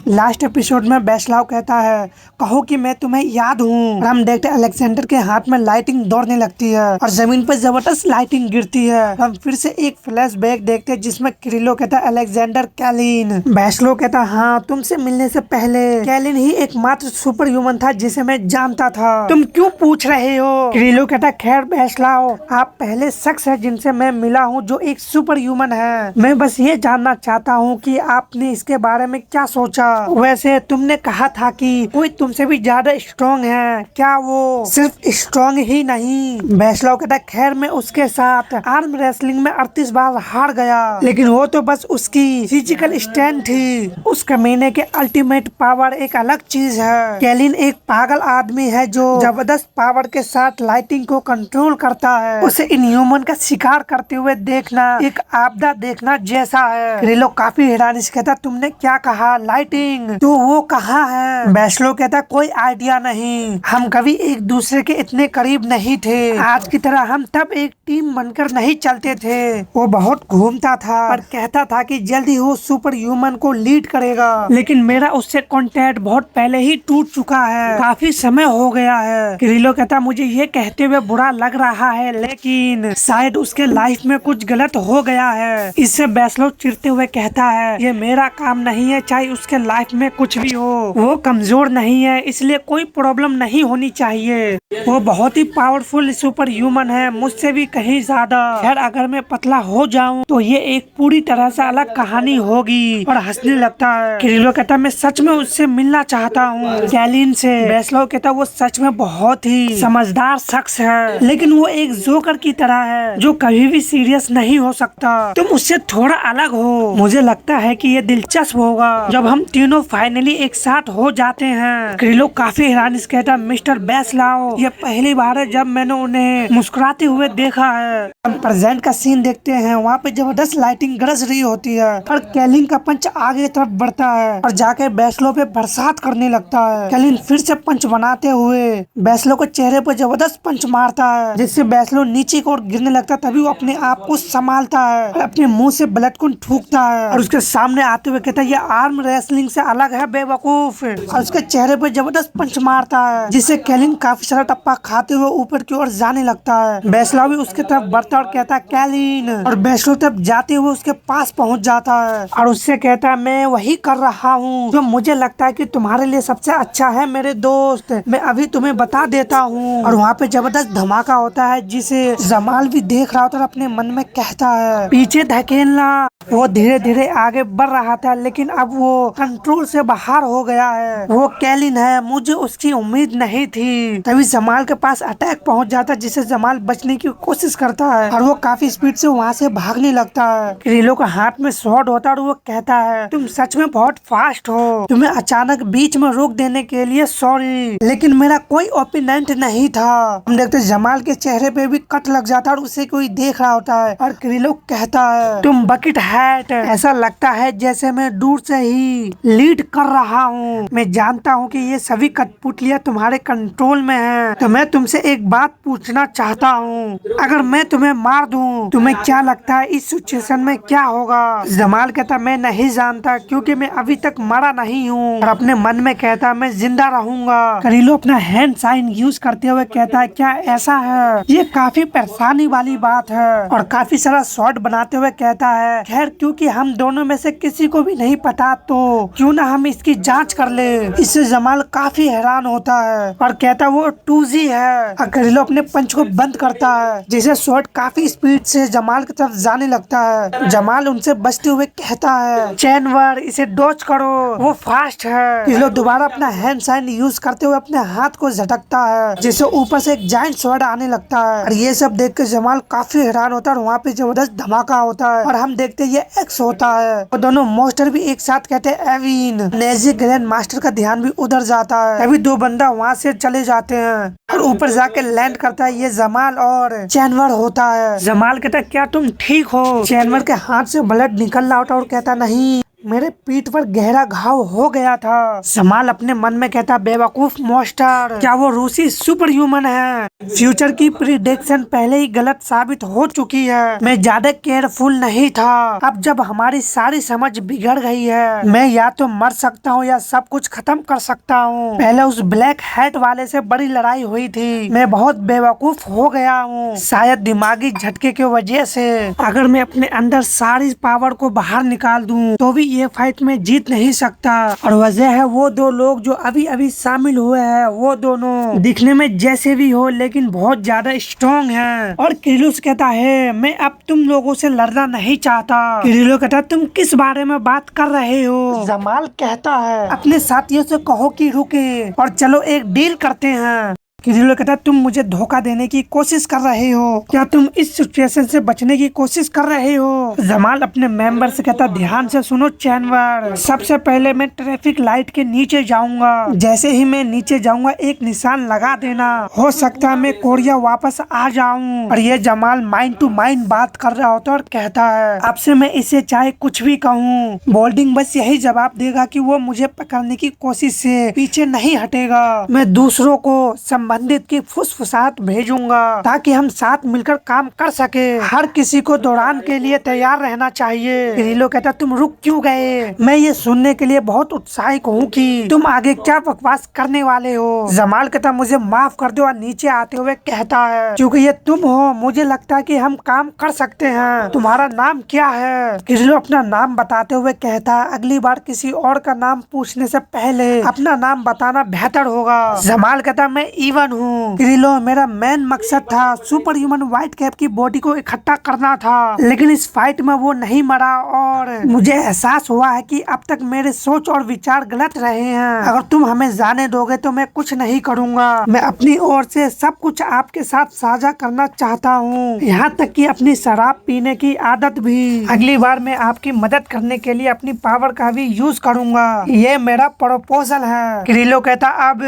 Last episode में बेस्लाव कहता है कहो कि मैं तुम्हें याद हूँ। हम देखते अलेक्जेंडर के हाथ में लाइटिंग दौड़ने लगती है और जमीन पर जबरदस्त लाइटिंग गिरती है। हम फिर से एक फ्लैशबैक देखते हैं जिसमें किरिलो कहता है अलेक्जेंडर कैलिन। बेस्लाव कहता हाँ तुमसे मिलने से पहले कैलिन ही एकमात्र सुपर ह्यूमन था जिसे मैं जानता था। तुम क्यों पूछ रहे हो? किरिलो कहता खैर बेस्लाव आप पहले शख्स है जिनसे मैं मिला हूँ जो एक सुपर ह्यूमन है। मैं बस ये जानना चाहता हूँ कि आपने इसके बारे में क्या सोचा। वैसे तुमने कहा था कि कोई तुमसे भी ज्यादा स्ट्रॉन्ग है, क्या वो सिर्फ स्ट्रॉन्ग ही नहीं? बेस्लाव कहता खैर मैं उसके साथ आर्म रेसलिंग में 38 बार हार गया, लेकिन वो तो बस उसकी फिजिकल स्ट्रेंथ थी। उस कमीने के अल्टीमेट पावर एक अलग चीज है। कैलिन एक पागल आदमी है जो जबरदस्त पावर के साथ लाइटिंग को कंट्रोल करता है। उसे इनह्यूमन का शिकार करते हुए देखना एक आपदा देखना जैसा है। किरिलो काफी हैरानी से कहता तुमने क्या कहा? लाइटिंग तो वो कहाँ है? बेस्लाव कहता कोई आइडिया नहीं, हम कभी एक दूसरे के इतने करीब नहीं थे। आज की तरह हम तब एक टीम बनकर नहीं चलते थे। वो बहुत घूमता था और कहता था कि जल्द ही वो सुपर ह्यूमन को लीड करेगा, लेकिन मेरा उससे कॉन्टैक्ट बहुत पहले ही टूट चुका है, काफी समय हो गया है। किरिलो कहता मुझे ये कहते हुए बुरा लग रहा है, लेकिन शायद उसके लाइफ में कुछ गलत हो गया है। इससे बेस्लाव चिढ़ते हुए कहता है ये मेरा काम नहीं है, चाहे उसके लाइफ में कुछ भी हो। वो कमजोर नहीं है इसलिए कोई प्रॉब्लम नहीं होनी चाहिए। वो बहुत ही पावरफुल सुपर ह्यूमन है, मुझसे भी कहीं ज्यादा। खैर अगर मैं पतला हो जाऊं तो ये एक पूरी तरह से अलग कहानी होगी। और हंसने लगता है। किरिलो कहता मैं सच में उससे मिलना चाहता हूँ, कैलिन से। बेस्लाव कहता वो सच में बहुत ही समझदार शख्स है, लेकिन वो एक जोकर की तरह है जो कभी भी सीरियस नहीं हो सकता। तुम उससे थोड़ा अलग हो। मुझे लगता है कि ये दिलचस्प होगा जब हम तीनों फाइनली एक साथ हो जाते हैं। किरिलो काफी हैरानी से कहता मिस्टर बेस्लाव ये पहली बार है जब मैंने उन्हें मुस्कुराते हुए देखा है। हम प्रेजेंट का सीन देखते हैं, वहाँ पे जबरदस्त लाइटिंग गरज रही होती है और कैलिन का पंच आगे की तरफ बढ़ता है और जाके बेस्लाव पे बरसात करने लगता है। कैलिन फिर से पंच बनाते हुए बेस्लाव को चेहरे पर जबरदस्त पंच मारता है, जिससे बेस्लाव नीचे की ओर गिरने लगता है। तभी वो अपने आप को संभालता है और अपने मुंह से ब्लड को थूकता है और उसके सामने आते हुए कहता है ये आर्म रेसलिंग से अलग है बेवकूफ, और उसके चेहरे पर जबरदस्त पंच मारता है, जिससे कैलिन काफी सारा टप्पा खाते हुए ऊपर की ओर जाने लगता है। बेस्लाव भी उसके तरफ बढ़ता है और कहता है कैलिन, और बेस्लाव तरफ जाते हुए उसके पास पहुंच जाता है और उससे कहता है मैं वही कर रहा हूँ जो मुझे लगता है कि तुम्हारे लिए सबसे अच्छा है मेरे दोस्त, मैं अभी तुम्हें बता देता हूँ। और वहाँ पे जबरदस्त धमाका होता है जिसे जमाल भी देख रहा होता है और अपने मन में कहता है पीछे धकेलना। वो धीरे धीरे आगे बढ़ रहा था, लेकिन अब वो कंट्रोल से बाहर हो गया है। वो कैलिन है, मुझे उसकी उम्मीद नहीं थी। तभी जमाल के पास अटैक पहुंच जाता है, जिससे जमाल बचने की कोशिश करता है और वो काफी स्पीड से वहाँ से भागने लगता है। किरिलो के हाथ में स्वॉर्ड होता है और वो कहता है तुम सच में बहुत फास्ट हो, तुम्हें अचानक बीच में रोक देने के लिए सॉरी, लेकिन मेरा कोई ओपिनेंट नहीं था। हम देखते जमाल के चेहरे पे भी कट लग जाता है और उसे कोई देख रहा होता है और किरिलो कहता है तुम बकेट हैट, ऐसा लगता है जैसे मैं दूर से ही लीड कर रहा हूँ। मैं जानता हूँ कि ये सभी कठपुतलियाँ तुम्हारे कंट्रोल में हैं, तो मैं तुमसे एक बात पूछना चाहता हूँ, अगर मैं तुम्हें मार दूँ तुम्हें क्या लगता है इस सिचुएशन में क्या होगा? जमाल कहता मैं नहीं जानता क्योंकि मैं अभी तक मरा नहीं हूँ, और अपने मन में कहता मैं जिंदा रहूंगा। किरिलो अपना हैंड साइन यूज करते हुए कहता है क्या ऐसा है? ये काफी परेशानी वाली बात है, और काफी सारा शॉट बनाते हुए कहता है खैर क्योंकि हम दोनों में से किसी को भी नहीं पता तो क्यों ना हम इसकी जांच कर ले। इससे जमाल काफी हैरान होता है और कहता वो 2G है। किरिलो अपने पंच को बंद करता है, जिसे शॉट काफी स्पीड से जमाल की तरफ जाने लगता है। जमाल उनसे बचते हुए कहता है चैनवर इसे डॉज करो, वो फास्ट है। किरिलो दोबारा अपना हैंड साइन यूज करते हुए अपने हाथ को झटकता है, जिससे ऊपर से एक जायंट स्वॉर्ड आने लगता है। और ये सब देख कर जमाल काफी हैरान होता है और वहाँ पे जबरदस्त धमाका होता है और हम देखते ये एक्स होता है। और दोनों मास्टर भी एक साथ कहते हैं एविन। नेजी ग्रैंड मास्टर का ध्यान भी उधर जाता है। अभी दो बंदा वहाँ से चले जाते हैं और ऊपर जाके लैंड करता है ये जमाल और चैनवर होता है। जमाल कहता क्या तुम ठीक हो? चैनवर के हाथ से ब्लड निकल रहा होता और कहता नहीं मेरे पीठ पर गहरा घाव हो गया था। जमाल अपने मन में कहता, बेवकूफ मॉन्स्टर, क्या वो रूसी सुपर ह्यूमन है? फ्यूचर की प्रिडिक्शन पहले ही गलत साबित हो चुकी है। मैं ज्यादा केयरफुल नहीं था। अब जब हमारी सारी समझ बिगड़ गई है, मैं या तो मर सकता हूँ या सब कुछ खत्म कर सकता हूँ। पहले उस ब्लैक हैट वाले से बड़ी लड़ाई हुई थी। मैं बहुत बेवकूफ हो गया हूँ, शायद दिमागी झटके की वजह से। अगर मैं अपने अंदर सारी पावर को बाहर निकाल दूं, तो भी ये फाइट में जीत नहीं सकता। और वजह है वो दो लोग जो अभी अभी शामिल हुए हैं। वो दोनों दिखने में जैसे भी हो, लेकिन बहुत ज्यादा स्ट्रॉन्ग हैं। और किरिलोस कहता है, मैं अब तुम लोगों से लड़ना नहीं चाहता। किरिलो कहता, तुम किस बारे में बात कर रहे हो? जमाल कहता है, अपने साथियों से कहो कि रुके और चलो एक डील करते हैं। किरिलो कहता, तुम मुझे धोखा देने की कोशिश कर रहे हो? क्या तुम इस सिचुएशन से बचने की कोशिश कर रहे हो? जमाल अपने मेंबर से कहता, ध्यान से सुनो चैनवर, सबसे पहले मैं ट्रैफिक लाइट के नीचे जाऊंगा। जैसे ही मैं नीचे जाऊंगा एक निशान लगा देना। हो सकता है मैं कोरिया वापस आ जाऊं। और ये जमाल माइंड टू माइंड बात कर रहा होता और कहता है, अब से मैं इसे चाहे कुछ भी कहूँ, बोल्डिंग बस यही जवाब देगा कि वो मुझे पकड़ने की कोशिश से पीछे नहीं हटेगा। मैं दूसरों को संबंधित की फुसफुसाहट भेजूंगा ताकि हम साथ मिलकर काम कर सके। हर किसी को दौरान के लिए तैयार रहना चाहिए। किरिलो कहता, तुम रुक क्यों गए? मैं ये सुनने के लिए बहुत उत्साहित हूँ कि तुम आगे क्या बकवास करने वाले हो। जमाल कहता, मुझे माफ कर दो। और नीचे आते हुए कहता है, क्योंकि ये तुम हो, मुझे लगता है कि हम काम कर सकते हैं। तुम्हारा नाम क्या है? किरिलो अपना नाम बताते हुए कहता है, अगली बार किसी और का नाम पूछने से पहले अपना नाम बताना बेहतर होगा। जमाल कहता, मैं इवन हूँ। किरिलो, मेरा मेन मकसद था सुपर ह्यूमन व्हाइट कैप की बॉडी को इकट्ठा करना था, लेकिन इस फाइट में वो नहीं मरा और मुझे एहसास हुआ है कि अब तक मेरे सोच और विचार गलत रहे हैं। अगर तुम हमें जाने दोगे तो मैं कुछ नहीं करूँगा। मैं अपनी ओर से सब कुछ आपके साथ साझा करना चाहता हूँ, यहाँ तक कि अपनी शराब पीने की आदत भी। अगली बार मैं आपकी मदद करने के लिए अपनी पावर का भी यूज करूँगा। ये मेरा प्रपोजल है। किरिलो कहता, अब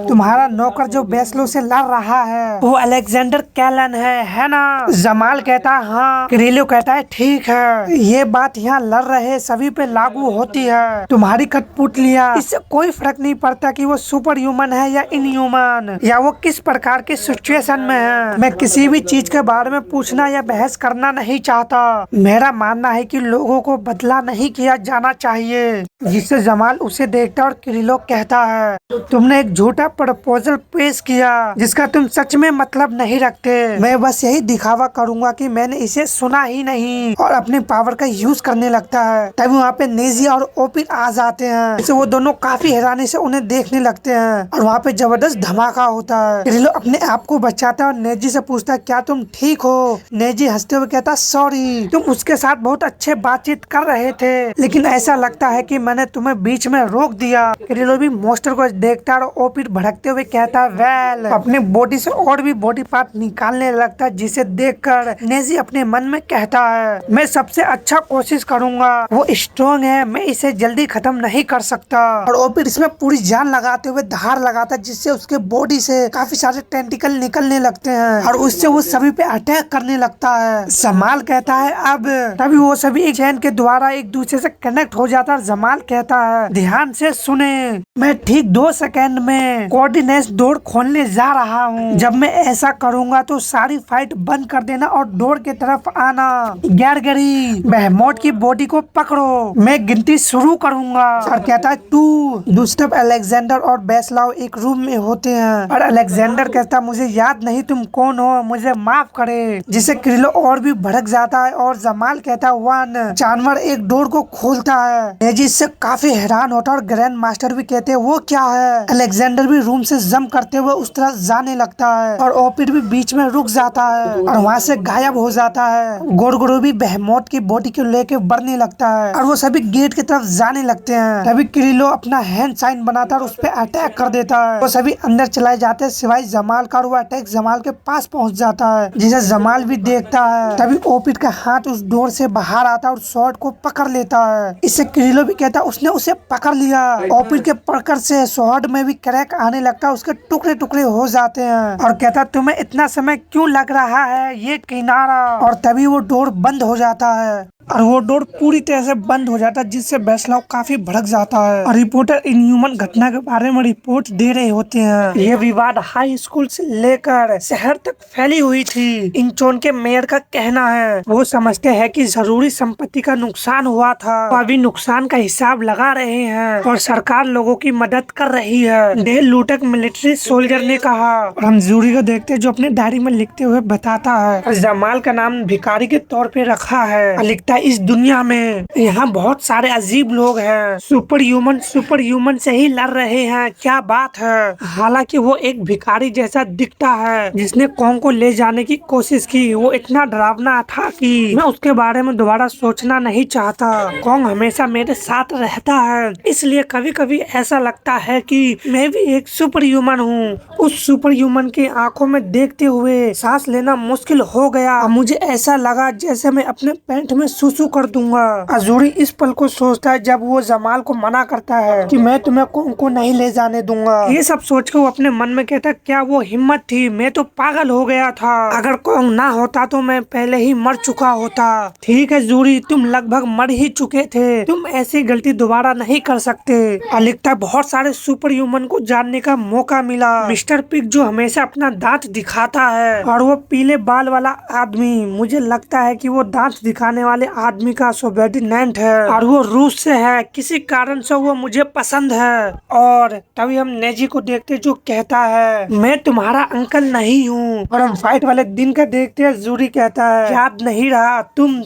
तुम्हारा नौकर जो बेस्लो से लड़ रहा है वो अलेक्जेंडर कैलन है ना? जमाल कहता, हाँ। किरिलो कहता है, ठीक है, ये बात यहाँ लड़ रहे सभी पे लागू होती है। तुम्हारी कठपुतलियाँ, इससे कोई फर्क नहीं पड़ता कि वो सुपर ह्यूमन है या इनह्यूमन, या वो किस प्रकार की सिचुएशन में है। मैं किसी भी चीज के बारे में पूछना या बहस करना नहीं चाहता। मेरा मानना है कि लोगों को बदला नहीं किया जाना चाहिए। जिससे जमाल उसे देखता और किरिलो कहता है, तुमने एक झूठा प्रपोजल पेश किया जिसका तुम सच में मतलब नहीं रखते। मैं बस यही दिखावा करूंगा कि मैंने इसे सुना ही नहीं, और अपनी पावर का यूज करने लगता है। तभी वहाँ पे नेजी और ओपिन आ जाते हैं। इससे वो दोनों काफी हैरानी से उन्हें देखने लगते हैं और वहाँ पे जबरदस्त धमाका होता है। किरिलो अपने आप को बचाता है और नेजी से पूछता है, क्या तुम ठीक हो? नेजी हंसते हुए कहता, सॉरी, तुम उसके साथ बहुत अच्छे बातचीत कर रहे थे, लेकिन ऐसा लगता है कि मैंने तुम्हें बीच में रोक दिया। किरिलो भी मॉन्स्टर को देखता है और ओपिन भड़कते हुए कहता है, वेल। अपने बॉडी से और भी बॉडी पार्ट निकालने लगता है, जिसे देखकर नेजी अपने मन में कहता है, मैं सबसे अच्छा कोशिश करूंगा। वो स्ट्रॉन्ग है, मैं इसे जल्दी खत्म नहीं कर सकता। और ओपिन इसमें पूरी जान लगाते हुए धार लगाता है, जिससे उसके बॉडी से काफी सारे टेंटिकल निकलने लगते हैं और उससे वो सभी पे अटैक करने लगता है। जमाल कहता है, अब तभी वो सभी एक चैन के द्वारा एक दूसरे से कनेक्ट हो जाता है। जमाल कहता है, ध्यान से सुने, मैं ठीक 2 सेकंड में कोऑर्डिनेट डोर खोलने जा रहा हूँ। जब मैं ऐसा करूँगा तो सारी फाइट बंद कर देना और डोर के तरफ आना। गैरगरी, बेहेमोथ की बॉडी को पकड़ो, मैं गिनती शुरू करूँगा। और कहता है, 2। दूसरा अलेक्जेंडर और बेस्लाव एक रूम में होते हैं और अलेक्जेंडर कहता, मुझे याद नहीं तुम कौन हो, मुझे माफ करे। जिसे किरिलो और भी भड़क जाता है और जमाल कहता है, 1। जानवर एक डोर को खोलता है। नेजी इससे काफी हैरान होता है और ग्रैंड मास्टर भी कहते हैं, वो क्या है? अलेक्जेंडर भी रूम से जंप करते हुए उस तरफ जाने लगता है और ओपिन भी बीच में रुक जाता है और वहाँ से गायब हो जाता है। गोरगोरो भी बेहेमोथ की बॉडी को लेके बढ़ने लगता है और वो सभी गेट की तरफ जाने लगते हैं। तभी किरिलो अपना हैंड साइन बनाता है और उस पर अटैक कर देता है। वो सभी अंदर चलाए जाते हैं सिवाय जमाल का, और वो अटैक जमाल के पास पहुँच जाता है, जिसे जमाल भी देखता है। तभी ओपिन का हाथ उस डोर से बाहर आता है और स्वॉर्ड को पकड़ लेता है। इससे किरिलो भी कहता है, उसने उसे पकड़ लिया। ओपिन के पकड़ से स्वॉर्ड में भी क्रैक आने लगता है, उसके टुकड़े टुकड़े हो जाते हैं और कहता, तुम्हें इतना समय क्यों लग रहा है ये किनारा? और तभी वो डोर बंद हो जाता है। और वो डोर पूरी तरह से बंद हो जाता है, जिससे वेस्लाव काफी भड़क जाता है और रिपोर्टर इनह्यूमन घटना के बारे में रिपोर्ट दे रहे होते हैं। ये विवाद हाई स्कूल से लेकर शहर तक फैली हुई थी। इंचोन के मेयर का कहना है वो समझते हैं कि जरूरी संपत्ति का नुकसान हुआ था, तो अभी नुकसान का हिसाब लगा रहे हैं और सरकार लोगों की मदद कर रही है, डेल लूटक मिलिट्री सोल्जर ने कहा। और हम जूरी को देखते जो अपने डायरी में लिखते हुए बताता है जमाल का नाम भिखारी के तौर पे रखा है। लिखता है इस दुनिया में यहाँ बहुत सारे अजीब लोग हैं, सुपर ह्यूमन से ही लड़ रहे हैं, क्या बात है। हालांकि वो एक भिखारी जैसा दिखता है जिसने कॉन्ग को ले जाने की कोशिश की। वो इतना डरावना था कि मैं उसके बारे में दोबारा सोचना नहीं चाहता। कॉन्ग हमेशा मेरे साथ रहता है, इसलिए कभी कभी ऐसा लगता है कि मैं भी एक सुपर ह्यूमन हूँ। उस सुपर ह्यूमन की आंखों में देखते हुए सांस लेना मुश्किल हो गया। मुझे ऐसा लगा जैसे मैं अपने पैंट में सुसु कर दूंगा। अजूरी इस पल को सोचता है जब वो जमाल को मना करता है कि मैं तुम्हें कॉन्ग को नहीं ले जाने दूंगा। ये सब सोचकर वो अपने मन में कहता क्या वो हिम्मत थी, मैं तो पागल हो गया था। अगर कॉन्ग ना होता तो मैं पहले ही मर चुका होता। ठीक है जूरी, तुम लगभग मर ही चुके थे, तुम ऐसी गलती दोबारा नहीं कर सकते। लिखता बहुत सारे सुपर ह्यूमन को जानने का मौका मिला। मिस्टर पिग जो हमेशा अपना दांत दिखाता है और वो पीले बाल वाला आदमी, मुझे लगता है कि वो दांत दिखाने वाले आदमी का सबऑर्डिनेट है और वो रूस से है, किसी कारण से वो मुझे पसंद है। और तभी हम नेजी को देखते जो कहता है मैं तुम्हारा अंकल नहीं हूँ। और हम फाइट वाले दिन का देखते हैं, जूरी कहता है याद नहीं रहा तुम।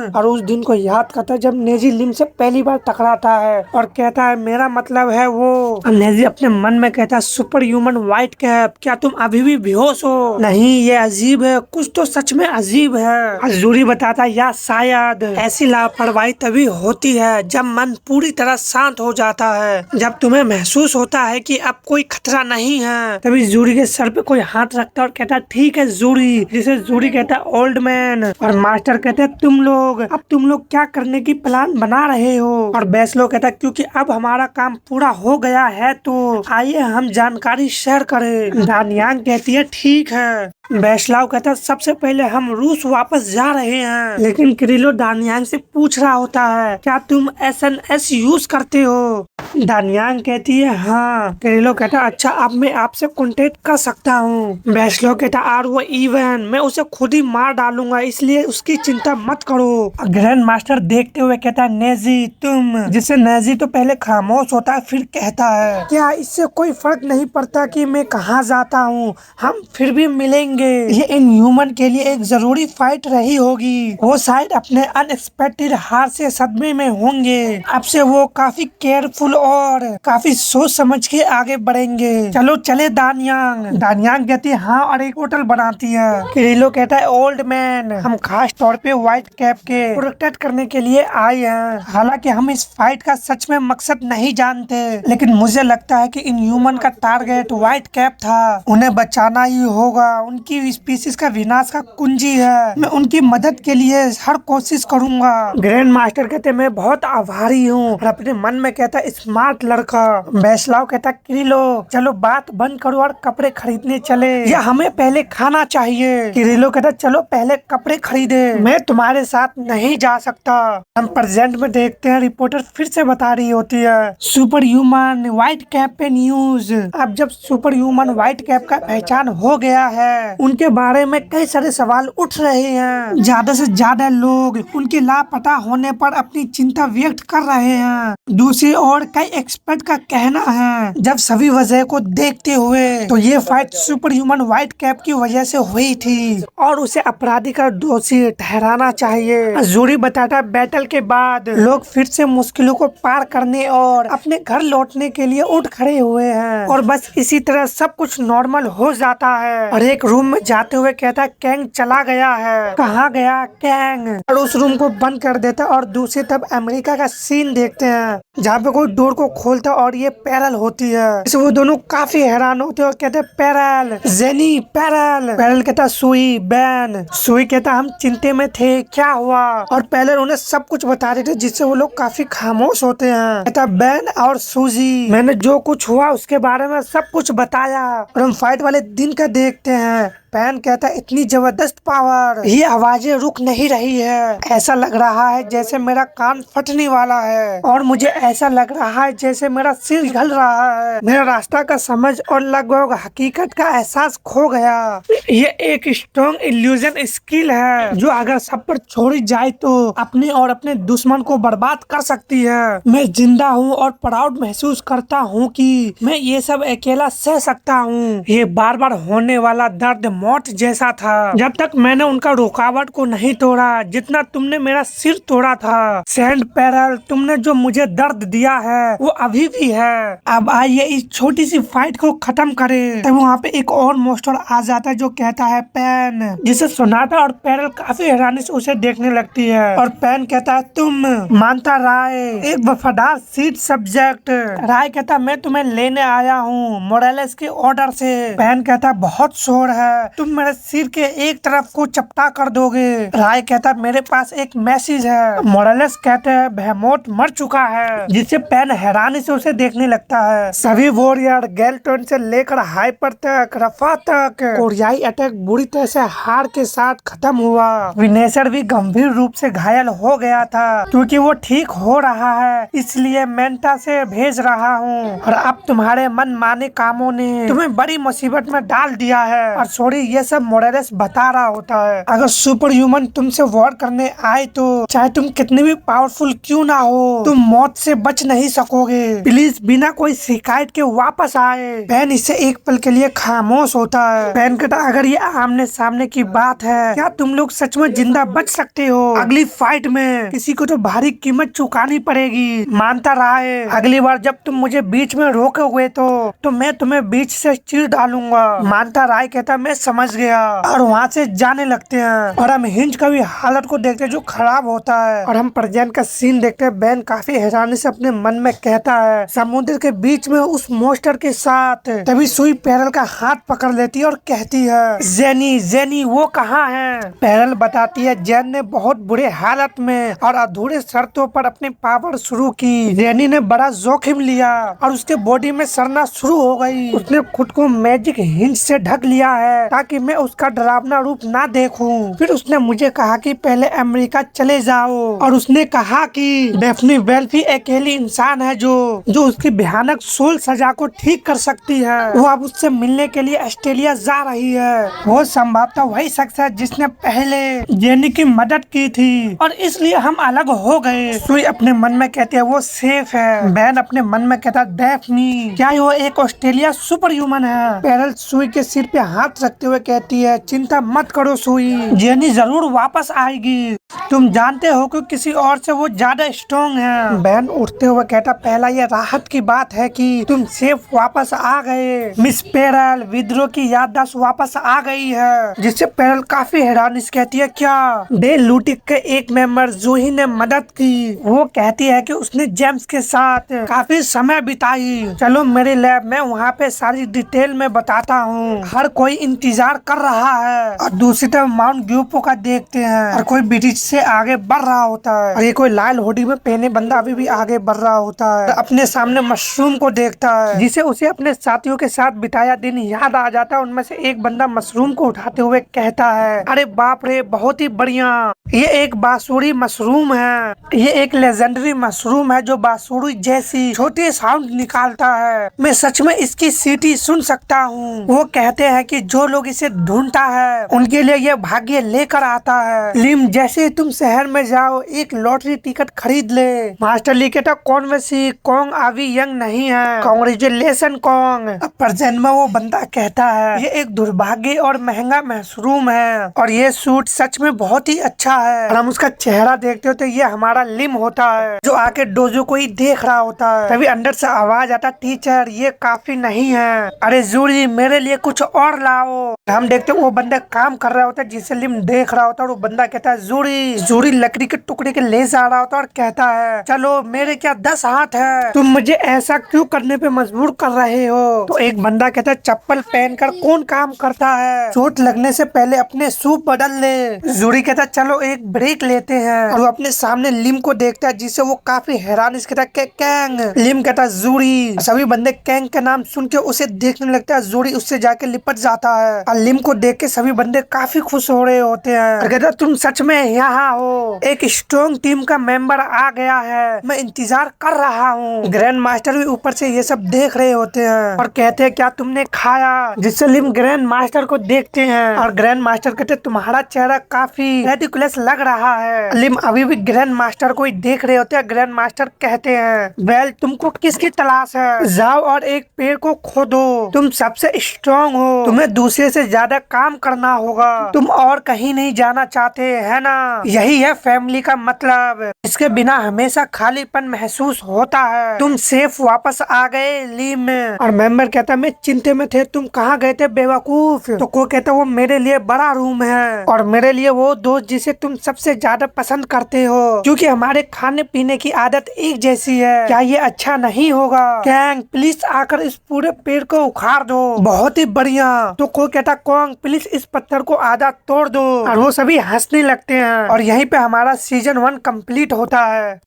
और उस दिन को याद करता है जब नेजी लिम से पहली बार टकराता है और कहता है मेरा मतलब है वो। नेजी अपने मन में कहता है सुपर ह्यूमन व्हाइट कैप, क्या तुम अभी भी बेहोश हो? नहीं, ये अजीब है, कुछ तो सच में अजीब है। जूरी बताता है या शायद ऐसी लापरवाही तभी होती है जब मन पूरी तरह शांत हो जाता है, जब तुम्हें महसूस होता है कि अब कोई खतरा नहीं है। तभी जूरी के सर पे कोई हाथ रखता है और कहता है ठीक है जूरी, जिसे जूरी कहता है ओल्ड मैन। और मास्टर कहते हैं अब तुम लोग क्या करने की प्लान बना रहे हो? और बेस्लो कहता है क्योंकि अब हमारा काम पूरा हो गया है तो आइए हम जानकारी शेयर करें। दानियांग कहती है ठीक है। बेस्लाव कहता है सबसे पहले हम रूस वापस जा रहे हैं। लेकिन किरिलो दानियांग से पूछ रहा होता है क्या तुम एसएनएस यूज करते हो? दानियांग कहती है हाँ। किरिलो कहता है अच्छा, अब मैं आपसे कांटेक्ट कर सकता हूँ। बेस्लो कहता है और वो इवन मैं उसे खुद ही मार डालूंगा, इसलिए उसकी चिंता मत करो। ग्रैंड मास्टर देखते हुए कहता है नेजी तुम, जिससे नेजी तो पहले खामोश होता है फिर कहता है क्या इससे कोई फर्क नहीं पड़ता कि मैं कहाँ जाता हूँ, हम फिर भी मिलेंगे। ये इन ह्यूमन के लिए एक जरूरी फाइट रही होगी। वो शायद अपने अनएक्सपेक्टेड हार से सदमे में होंगे। अब से वो काफी केयरफुल और काफी सोच समझ के आगे बढ़ेंगे। चलो चले दानियांग कहती है हाँ और एक होटल बनाती है। किरिलो कहता है ओल्ड मैन, हम खास तौर पे व्हाइट कैप के प्रोटेक्ट करने के लिए आए हैं। हालांकि हम इस फाइट का सच में मकसद नहीं जानते, लेकिन मुझे लगता है कि इन ह्यूमन का टारगेट व्हाइट कैप था। उन्हें बचाना ही होगा, उनकी स्पीसीज का विनाश का कुंजी है। मैं उनकी मदद के लिए हर कोशिश करूंगा। ग्रैंड मास्टर कहते मैं बहुत आभारी हूँ और अपने मन में कहता स्मार्ट लड़का। बेस्लाव कहता किरिलो चलो बात बंद करो और कपड़े खरीदने चले, या हमें पहले खाना चाहिए। किरिलो कहता चलो पहले कपड़े खरीदे, मैं तुम्हारे साथ नहीं जा सकता। हम प्रेजेंट में देखते हैं रिपोर्टर फिर से बता रही होती है सुपर ह्यूमन व्हाइट कैप पे न्यूज। अब जब सुपर ह्यूमन व्हाइट कैप का पहचान हो गया है, उनके बारे में कई सारे सवाल उठ रहे हैं। ज्यादा से ज्यादा लोग उनके लापता होने पर अपनी चिंता व्यक्त कर रहे हैं। दूसरी ओर कई एक्सपर्ट का कहना है जब सभी वजह को देखते हुए तो ये fight super human white cap की वजह से हुई थी और उसे अपराधी का दोषी ठहराना चाहिए। जूरी बताता बैटल के बाद लोग फिर से मुश्किलों को पार करने और अपने घर लौटने के लिए उठ खड़े हुए हैं और बस इसी तरह सब कुछ नॉर्मल हो जाता है। और एक रूम में जाते हुए कहता है कैंग चला गया है। कहाँ गया कैंग? और उस रूम को बंद कर देता है और दूसरी तरफ अमेरिका का सीन देखते हैं जहाँ पे कोई डोर को खोलता है और ये पैरल होती है। इसे वो दोनों काफी हैरान होते हैं और कहते हैं पैरल जेनी पैरल कहता है सुई बैन। सुई कहता हम चिंता में थे, क्या हुआ? और पैरल उन्हें सब कुछ बता रहे थे जिससे वो लोग काफी खामोश होते हैं। कहता बैन और सूजी मैंने जो कुछ हुआ उसके बारे में सब कुछ बताया। और हम फाइट वाले दिन का देखते हैं। पैन कहता है इतनी जबरदस्त पावर, ये आवाजें रुक नहीं रही है, ऐसा लग रहा है जैसे मेरा कान फटने वाला है और मुझे ऐसा लग रहा है जैसे मेरा सिर हिल रहा है, मेरा रास्ता का समझ और लगभग हकीकत का एहसास खो गया। ये एक स्ट्रॉन्ग इल्यूजन स्किल है जो अगर सब पर छोड़ी जाए तो अपने और अपने दुश्मन को बर्बाद कर सकती है। मैं जिंदा हूँ और प्राउड महसूस करता हूँ कि मैं ये सब अकेला सह सकता हूँ। ये बार बार होने वाला दर्द मौत जैसा था जब तक मैंने उनका रुकावट को नहीं तोड़ा जितना तुमने मेरा सिर तोड़ा था। सैंड पैरल, तुमने जो मुझे दर्द दिया है वो अभी भी है। अब आइए इस छोटी सी फाइट को खत्म करें। तब वहाँ पे एक और मोस्टर आ जाता है जो कहता है पैन, जिसे सोनाटा और पैरल काफी हैरानी से उसे देखने लगती है और पैन कहता है तुम मानता राय, एक वफादार सीट सब्जेक्ट। राय कहता मैं तुम्हें लेने आया हूँ मोरेलेस के ऑर्डर से। पैन कहता बहुत शोर है, तुम मेरे सिर के एक तरफ को चपटा कर दोगे। राय कहता मेरे पास एक मैसेज है। मोरेलेस कहते हैं बेहेमोथ मर चुका है, जिससे पैन हैरानी से उसे देखने लगता है। सभी वॉरियर गैल्टन से लेकर हाइपर तक, रफा तक, कोरियाई अटैक बुरी तरह से हार के साथ खत्म हुआ। विनेशर भी गंभीर रूप से घायल हो गया था क्योंकि वो ठीक हो रहा है, इसलिए मेंटा से भेज रहा हूँ। और अब तुम्हारे मनमाने कामों ने तुम्हें बड़ी मुसीबत में डाल दिया है। और सॉरी ये सब मोरेलेस बता रहा होता है, अगर सुपर ह्यूमन तुमसे वॉर करने आए तो चाहे तुम कितने भी पावरफुल क्यों ना हो तुम मौत से बच नहीं सकोगे। प्लीज बिना कोई शिकायत के वापस आए। पैन इससे एक पल के लिए खामोश होता है। पैन कहता अगर ये आमने सामने की बात है, क्या तुम लोग सच में जिंदा बच सकते हो? अगली फाइट में किसी को तो भारी कीमत चुकानी पड़ेगी। मानता रहा है अगली बार जब तुम मुझे बीच में रोकोगे तो मैं तुम्हें बीच से चीर डालूंगा। मानता राय कहता मैं समझ गया और वहाँ से जाने लगते हैं। और हम हिंज का भी हालत को देखते हैं जो खराब होता है और हम प्रेजेंट का सीन देखते हैं। बैन काफी हैरानी से अपने मन में कहता है समुद्र के बीच में उस मोस्टर के साथ। तभी सुई पैरल का हाथ पकड़ लेती है और कहती है जेनी जेनी वो कहाँ है? पैरल बताती है जैन ने बहुत बुरे हालत में और अधूरे शर्तों पर अपनी पावर शुरू की। जेनी ने बड़ा जोखिम लिया और उसके बॉडी में सड़ना शुरू हो गई। उसने खुद को मैजिक हिंज से ढक लिया है ताकि मैं उसका डरावना रूप ना देखूं। फिर उसने मुझे कहा कि पहले अमेरिका चले जाओ और उसने कहा कि डेफनी वेल्फ ही अकेली इंसान है जो उसकी भयानक सोल सजा को ठीक कर सकती है। वो अब उससे मिलने के लिए ऑस्ट्रेलिया जा रही है। वो संभवतः वही शख्स है जिसने पहले जेनी की मदद की थी और इसलिए हम अलग हो गए। सुई अपने मन में कहती है वो सेफ है। बैन अपने मन में कहता डेफनी क्या वो एक ऑस्ट्रेलिया सुपर ह्यूमन है? पैरल सुई के सिर पे हाथ रखते हुए कहती है चिंता मत करो सुई, जेनी जरूर वापस आएगी। तुम जानते हो कि किसी और से वो ज्यादा स्ट्रॉन्ग है। बैन उठते हुए कहता पहला ये राहत की बात है कि तुम सेफ वापस आ गए। मिस पैरल विद्रोह की याददाश्त वापस आ गई है, जिससे पैरल काफी हैरानी से कहती है क्या? डे लूटिक के एक मेंबर जूही ने मदद की। वो कहती है कि उसने जेम्स के साथ काफी समय बिताई। चलो मेरे लैब में वहाँ पे सारी डिटेल में बताता हूँ। हर कोई इंतजार कर रहा है। और दूसरी तरफ माउंट ग्यूपो का देखते हैं और कोई ब्रिटिश से आगे बढ़ रहा होता है और ये कोई लाल हुडी में पहने बंदा अभी भी आगे बढ़ रहा होता है। अपने सामने मशरूम को देखता है जिसे उसे अपने साथियों के साथ बिताया दिन याद आ जाता है। उनमें से एक बंदा मशरूम को उठाते हुए कहता है अरे बाप रे बहुत ही बढ़िया, ये एक बांसुरी मशरूम है। ये एक लेजेंडरी मशरूम है जो बांसुरी जैसी छोटे साउंड निकालता है। मैं सच में इसकी सीटी सुन सकता हूँ। वो कहते हैं कि जो लोग इसे ढूंढता है उनके लिए ये भाग्य लेकर आता है। लिम जैसे तुम शहर में जाओ एक लॉटरी टिकट खरीद ले। मास्टर ली कहता कौन वैसी कॉन्ग अभी यंग नहीं है, कांग्रेचुलेशन कॉन्ग। प्रेजेंट में वो बंदा कहता है ये एक दुर्भाग्य और महंगा मशरूम है और ये सूट सच में बहुत ही अच्छा है। और हम उसका चेहरा देखते हो तो ये हमारा लिम होता है जो आके डोजो को ही देख रहा होता है। तभी अंदर से आवाज आता टीचर ये काफी नहीं है, अरे जूरी मेरे लिए कुछ और लाओ। हम देखते वो बंदा काम कर रहा होता है जिसे लिम देख रहा होता है और वो बंदा कहता है जूरी जूरी जूरी लकड़ी के टुकड़े के ले जा रहा होता और कहता है चलो मेरे क्या 10 हाथ है, तुम मुझे ऐसा क्यों करने पे मजबूर कर रहे हो। तो एक बंदा कहता है चप्पल पहनकर कौन काम करता है, चोट लगने से पहले अपने शू बदल ले। जूरी कहता है चलो एक ब्रेक लेते हैं और वो अपने सामने लिम को देखता है जिससे वो काफी हैरान। इसके कहता है कैंग। लिम कहता है जूरी। सभी बंदे कैंग का नाम सुन के उसे देखने लगता है। जूरी उससे जाके लिपट जाता है और लिम को देख के सभी बंदे काफी खुश हो रहे होते हैं और कहता है तुम सच में यहाँ हो, एक स्ट्रॉन्ग टीम का मेंबर आ गया है, मैं इंतजार कर रहा हूँ। ग्रैंड मास्टर भी ऊपर से ये सब देख रहे होते हैं और कहते हैं क्या तुमने खाया, जिससे लिम ग्रैंड मास्टर को देखते हैं और ग्रैंड मास्टर कहते तुम्हारा चेहरा काफी रेडिकुलस लग रहा है। लिम अभी भी ग्रैंड मास्टर को ही देख रहे होते हैं। ग्रैंड मास्टर कहते हैं वेल तुमको किसकी तलाश है, जाओ और एक पेड़ को खोदो, तुम सबसे स्ट्रॉन्ग हो, तुम्हें दूसरे से ज्यादा काम करना होगा, तुम और कहीं नहीं जाना चाहते है ना, यही है फैमिली का मतलब, इसके बिना हमेशा खालीपन महसूस होता है। तुम सेफ वापस आ गए लिम। और मेंबर कहता मैं चिंता में थे, तुम कहाँ गए थे बेवकूफ। तो कोई कहता वो मेरे लिए बड़ा रूम है और मेरे लिए वो दोस्त जिसे तुम सबसे ज्यादा पसंद करते हो, क्योंकि हमारे खाने पीने की आदत एक जैसी है, क्या ये अच्छा नहीं होगा। कैंग प्लीज आकर इस पूरे पेड़ को उखाड़ दो। बहुत ही बढ़िया। तो कोई कहता कॉन्ग प्लीज इस पत्थर को आधा तोड़ दो और वो सभी हंसने लगते हैं और यहीं पे हमारा सीजन 1 कंप्लीट होता है।